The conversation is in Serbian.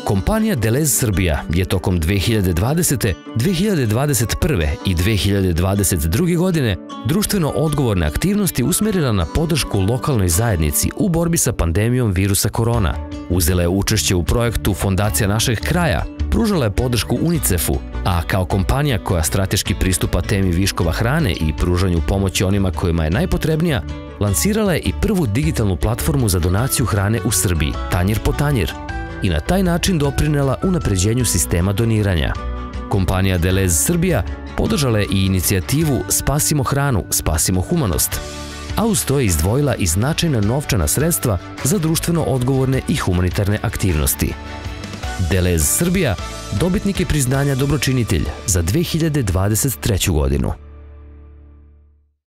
Kompanija Delez Srbija je tokom 2020., 2021. i 2022. godine društveno odgovorne aktivnosti usmjerila na podršku lokalnoj zajednici u borbi sa pandemijom virusa korona. Uzela je učešće u projektu Fondacija našeg kraja, pružala je podršku UNICEF-u, a kao kompanija koja strateški pristupa temi viškova hrane i pružanju pomoći onima kojima je najpotrebnija, lansirala je i prvu digitalnu platformu za donaciju hrane u Srbiji, Tanjir po tanjir, i na taj način doprinela unapređenju sistema doniranja. Kompanija Delez Srbija podržala je i inicijativu Spasimo hranu, spasimo humanost, a uz to je izdvojila i značajna novčana sredstva za društveno odgovorne i humanitarne aktivnosti. Delez Srbija dobitnik je priznanja Dobročinitelj za 2023. godinu.